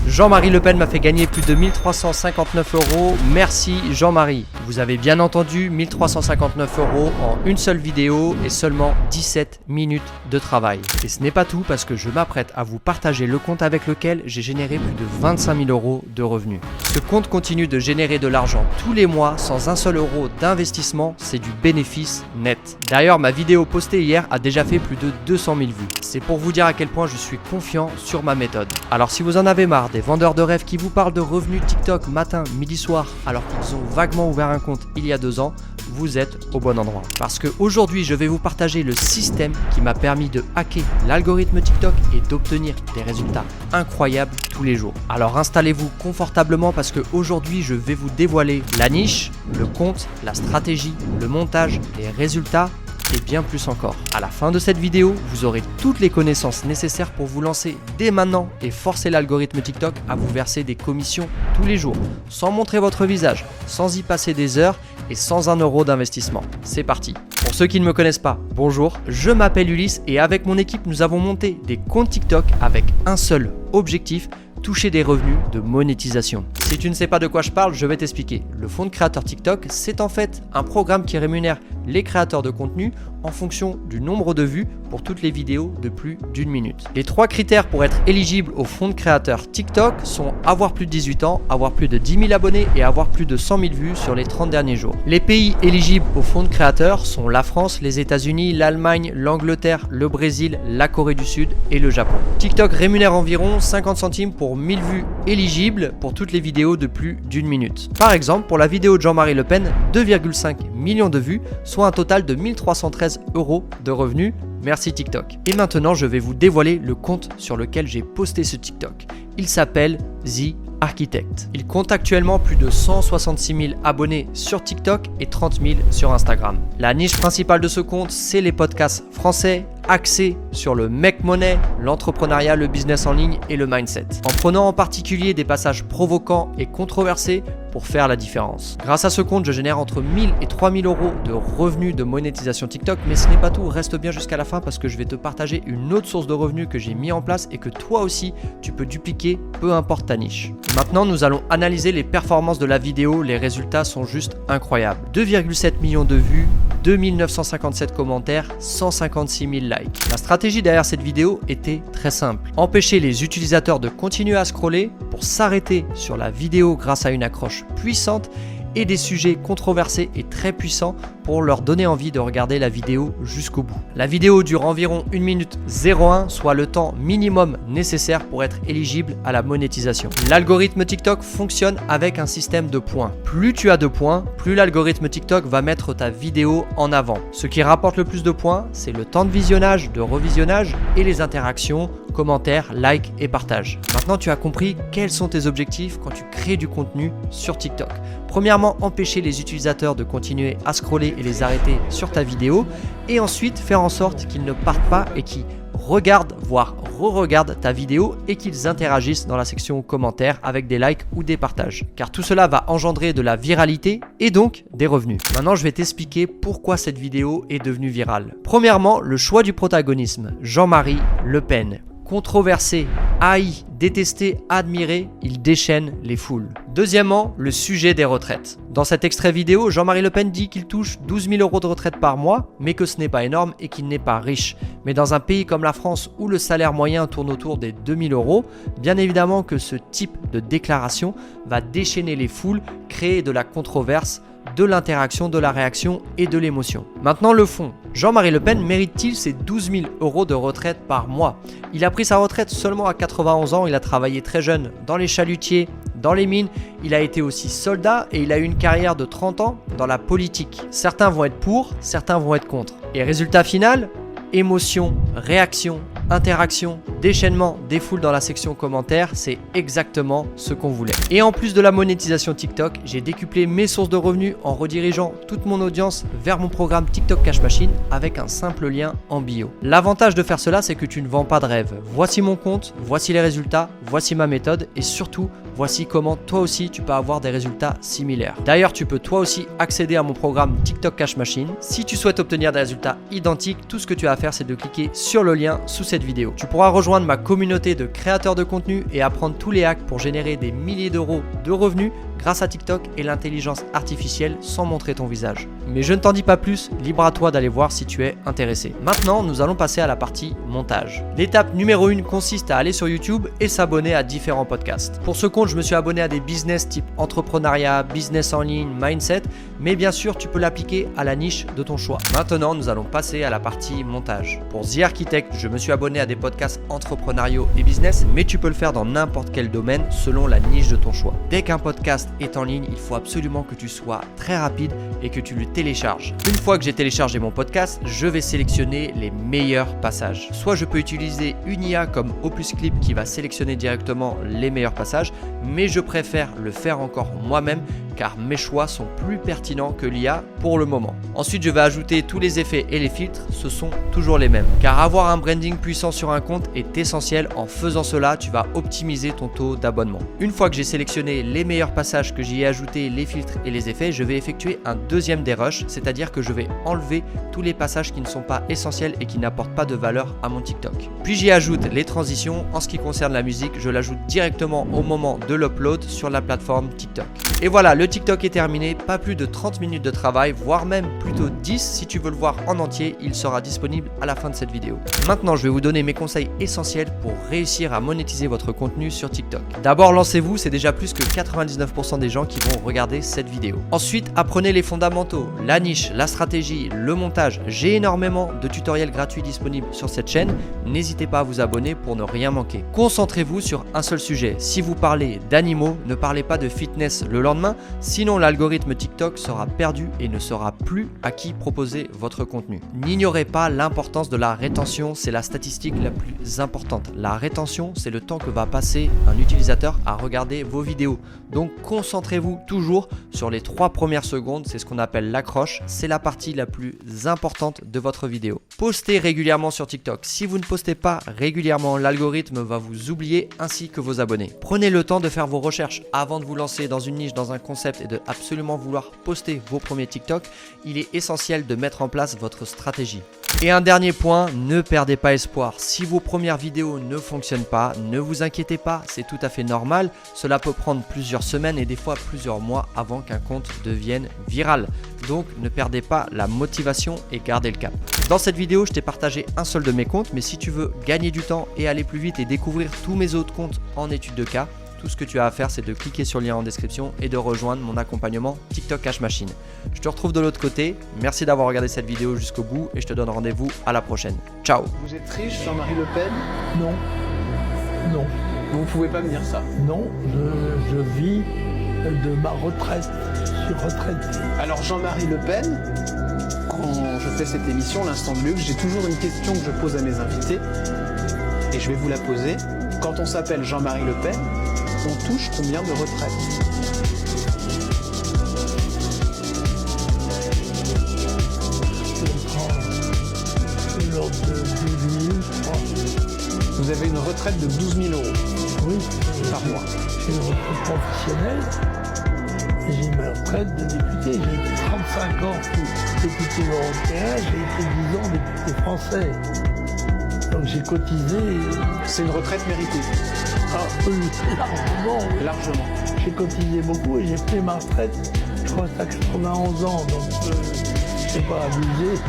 Jean-Marie Le Pen m'a fait gagner plus de 1359 €. Merci Jean-Marie. Vous avez bien entendu, 1359 € en une seule vidéo et seulement 17 minutes de travail. Et ce n'est pas tout parce que je m'apprête à vous partager le compte avec lequel j'ai généré plus de 25 000 € de revenus. Ce compte continue de générer de l'argent tous les mois sans un seul euro d'investissement, c'est du bénéfice net. D'ailleurs, ma vidéo postée hier a déjà fait plus de 200 000 vues. C'est pour vous dire à quel point je suis confiant sur ma méthode. Alors si vous en avez marre des vendeurs de rêves qui vous parlent de revenus TikTok matin, midi, soir, alors qu'ils ont vaguement ouvert un compte il y a 2 ans, vous êtes au bon endroit. Parce qu'aujourd'hui, je vais vous partager le système qui m'a permis de hacker l'algorithme TikTok et d'obtenir des résultats incroyables tous les jours. Alors installez-vous confortablement parce qu'aujourd'hui, je vais vous dévoiler la niche, le compte, la stratégie, le montage, les résultats et bien plus encore. À la fin de cette vidéo, vous aurez toutes les connaissances nécessaires pour vous lancer dès maintenant et forcer l'algorithme TikTok à vous verser des commissions tous les jours, sans montrer votre visage, sans y passer des heures et sans 1 euro d'investissement. C'est parti. Pour ceux qui ne me connaissent pas, bonjour, je m'appelle Ulysse et avec mon équipe, nous avons monté des comptes TikTok avec un seul objectif, toucher des revenus de monétisation. Si tu ne sais pas de quoi je parle, je vais t'expliquer. Le fonds de créateur TikTok, c'est en fait un programme qui rémunère les créateurs de contenu en fonction du nombre de vues pour toutes les vidéos de plus d'1 minute. Les 3 critères pour être éligible au fonds de créateur TikTok sont avoir plus de 18 ans, avoir plus de 10 000 abonnés et avoir plus de 100 000 vues sur les 30 derniers jours. Les pays éligibles au fonds de créateur sont la France, les États-Unis, l'Allemagne, l'Angleterre, le Brésil, la Corée du Sud et le Japon. TikTok rémunère environ 50 centimes pour 1000 vues éligibles pour toutes les vidéos de plus d'1 minute. Par exemple, pour la vidéo de Jean-Marie Le Pen, 2,5 millions de vues, soit un total de 1313 € de revenus. Merci TikTok. Et maintenant, je vais vous dévoiler le compte sur lequel j'ai posté ce TikTok. Il s'appelle The Architect. Il compte actuellement plus de 166 000 abonnés sur TikTok et 30 000 sur Instagram. La niche principale de ce compte, c'est les podcasts français axés sur le make money, l'entrepreneuriat, le business en ligne et le mindset. En prenant en particulier des passages provoquants et controversés pour faire la différence. Grâce à ce compte, je génère entre 1000 et 3000 € de revenus de monétisation TikTok, mais ce n'est pas tout, reste bien jusqu'à la fin parce que je vais te partager une autre source de revenus que j'ai mis en place et que toi aussi tu peux dupliquer, peu importe ta niche. Maintenant, nous allons analyser les performances de la vidéo, les résultats sont juste incroyables. 2,7 millions de vues, 2957 commentaires, 156 000 likes. La stratégie derrière cette vidéo était très simple. Empêcher les utilisateurs de continuer à scroller pour s'arrêter sur la vidéo grâce à une accroche puissante et des sujets controversés et très puissants pour leur donner envie de regarder la vidéo jusqu'au bout. La vidéo dure environ 1 minute 01, soit le temps minimum nécessaire pour être éligible à la monétisation. L'algorithme TikTok fonctionne avec un système de points. Plus tu as de points, plus l'algorithme TikTok va mettre ta vidéo en avant. Ce qui rapporte le plus de points, c'est le temps de visionnage, de revisionnage et les interactions, commentaires, likes et partages. Maintenant, tu as compris quels sont tes objectifs quand tu crées du contenu sur TikTok. Premièrement, empêcher les utilisateurs de continuer à scroller et les arrêter sur ta vidéo. Et ensuite, faire en sorte qu'ils ne partent pas et qu'ils regardent, voire re-regardent ta vidéo et qu'ils interagissent dans la section commentaires avec des likes ou des partages. Car tout cela va engendrer de la viralité et donc des revenus. Maintenant, je vais t'expliquer pourquoi cette vidéo est devenue virale. Premièrement, le choix du protagonisme. Jean-Marie Le Pen. Controversé, haï, détesté, admiré, il déchaîne les foules. Deuxièmement, le sujet des retraites. Dans cet extrait vidéo, Jean-Marie Le Pen dit qu'il touche 12 000 € de retraite par mois, mais que ce n'est pas énorme et qu'il n'est pas riche. Mais dans un pays comme la France où le salaire moyen tourne autour des 2 000 €, bien évidemment que ce type de déclaration va déchaîner les foules, créer de la controverse, de l'interaction, de la réaction et de l'émotion. Maintenant le fond. Jean-Marie Le Pen mérite-t-il ses 12 000 € de retraite par mois? Il a pris sa retraite seulement à 91 ans, il a travaillé très jeune dans les chalutiers, dans les mines, il a été aussi soldat et il a eu une carrière de 30 ans dans la politique. Certains vont être pour, certains vont être contre. Et résultat final, émotion, réaction, interaction, déchaînement des foules dans la section commentaires, c'est exactement ce qu'on voulait. Et en plus de la monétisation TikTok, j'ai décuplé mes sources de revenus en redirigeant toute mon audience vers mon programme TikTok Cash Machine avec un simple lien en bio. L'avantage de faire cela, c'est que tu ne vends pas de rêve. Voici mon compte, voici les résultats, voici ma méthode et surtout, voici comment toi aussi tu peux avoir des résultats similaires. D'ailleurs, tu peux toi aussi accéder à mon programme TikTok Cash Machine. Si tu souhaites obtenir des résultats identiques, tout ce que tu as à faire, c'est de cliquer sur le lien sous cette cette vidéo. Tu pourras rejoindre ma communauté de créateurs de contenu et apprendre tous les hacks pour générer des milliers d'euros de revenus grâce à TikTok et l'intelligence artificielle sans montrer ton visage. Mais je ne t'en dis pas plus, libre à toi d'aller voir si tu es intéressé. Maintenant, nous allons passer à la partie montage. L'étape numéro 1 consiste à aller sur YouTube et s'abonner à différents podcasts. Pour ce compte, je me suis abonné à des business type entrepreneuriat, business en ligne, mindset, mais bien sûr, tu peux l'appliquer à la niche de ton choix. Maintenant, nous allons passer à la partie montage. Pour The Architect, je me suis abonné à des podcasts entrepreneuriaux et business, mais tu peux le faire dans n'importe quel domaine selon la niche de ton choix. Dès qu'un podcast est en ligne, il faut absolument que tu sois très rapide et que tu le télécharges. Une fois que j'ai téléchargé mon podcast, je vais sélectionner les meilleurs passages. Soit je peux utiliser une IA comme Opus Clip qui va sélectionner directement les meilleurs passages, mais je préfère le faire encore moi-même car mes choix sont plus pertinents que l'IA pour le moment. Ensuite, je vais ajouter tous les effets et les filtres, ce sont toujours les mêmes. Car avoir un branding puissant sur un compte est essentiel. En faisant cela, tu vas optimiser ton taux d'abonnement. Une fois que j'ai sélectionné les meilleurs passages, que j'y ai ajouté les filtres et les effets, je vais effectuer un deuxième dérush, c'est-à-dire que je vais enlever tous les passages qui ne sont pas essentiels et qui n'apportent pas de valeur à mon TikTok. Puis j'y ajoute les transitions. En ce qui concerne la musique, je l'ajoute directement au moment de l'upload sur la plateforme TikTok. Et voilà, le TikTok est terminé, pas plus de 30 minutes de travail, voire même plutôt 10 si tu veux le voir en entier, il sera disponible à la fin de cette vidéo. Maintenant, je vais vous donner mes conseils essentiels pour réussir à monétiser votre contenu sur TikTok. D'abord, lancez-vous, c'est déjà plus que 99% des gens qui vont regarder cette vidéo. Ensuite, apprenez les fondamentaux, la niche, la stratégie, le montage. J'ai énormément de tutoriels gratuits disponibles sur cette chaîne, n'hésitez pas à vous abonner pour ne rien manquer. Concentrez-vous sur un seul sujet. Si vous parlez d'animaux, ne parlez pas de fitness le lendemain, sinon l'algorithme TikTok sera perdu et ne saura plus à qui proposer votre contenu. N'ignorez pas l'importance de la rétention, c'est la statistique la plus importante. La rétention, c'est le temps que va passer un utilisateur à regarder vos vidéos. Donc concentrez-vous toujours sur les 3 premières secondes, c'est ce qu'on appelle l'accroche, c'est la partie la plus importante de votre vidéo. Postez régulièrement sur TikTok. Si vous ne postez pas régulièrement, l'algorithme va vous oublier ainsi que vos abonnés. Prenez le temps de faire vos recherches avant de vous lancer dans une niche, dans un concept et de absolument vouloir poster vos premiers TikTok. Il est essentiel de mettre en place votre stratégie. Et un dernier point, ne perdez pas espoir. Si vos premières vidéos ne fonctionnent pas, ne vous inquiétez pas, c'est tout à fait normal. Cela peut prendre plusieurs semaines et des fois plusieurs mois avant qu'un compte devienne viral. Donc ne perdez pas la motivation et gardez le cap. Dans cette vidéo, je t'ai partagé un seul de mes comptes, mais si tu veux gagner du temps et aller plus vite et découvrir tous mes autres comptes en étude de cas, tout ce que tu as à faire, c'est de cliquer sur le lien en description et de rejoindre mon accompagnement TikTok Cash Machine. Je te retrouve de l'autre côté. Merci d'avoir regardé cette vidéo jusqu'au bout et je te donne rendez-vous à la prochaine. Ciao. Vous êtes riche, Jean-Marie Le Pen? Non, non, Vous ne pouvez pas me dire ça. non, je vis de ma retraite. Je suis retraité. Alors Jean-Marie Le Pen, quand je fais cette émission, l'Instant de Luxe, j'ai toujours une question que je pose à mes invités et je vais vous la poser. Quand on s'appelle Jean-Marie Le Pen, on touche combien de retraite? Je prends l'ordre de 12 000, je crois. Vous avez une retraite de 12 000 euros Oui, par mois. j'ai une retraite professionnelle et j'ai une retraite de député. J'ai été 35 ans député européen, j'ai été 10 ans député français. Donc j'ai cotisé. C'est une retraite méritée, Ah oui, largement. Oui. largement. J'ai cotisé beaucoup et j'ai pris ma retraite, je crois que c'est à 91 ans, donc c'est pas abusé.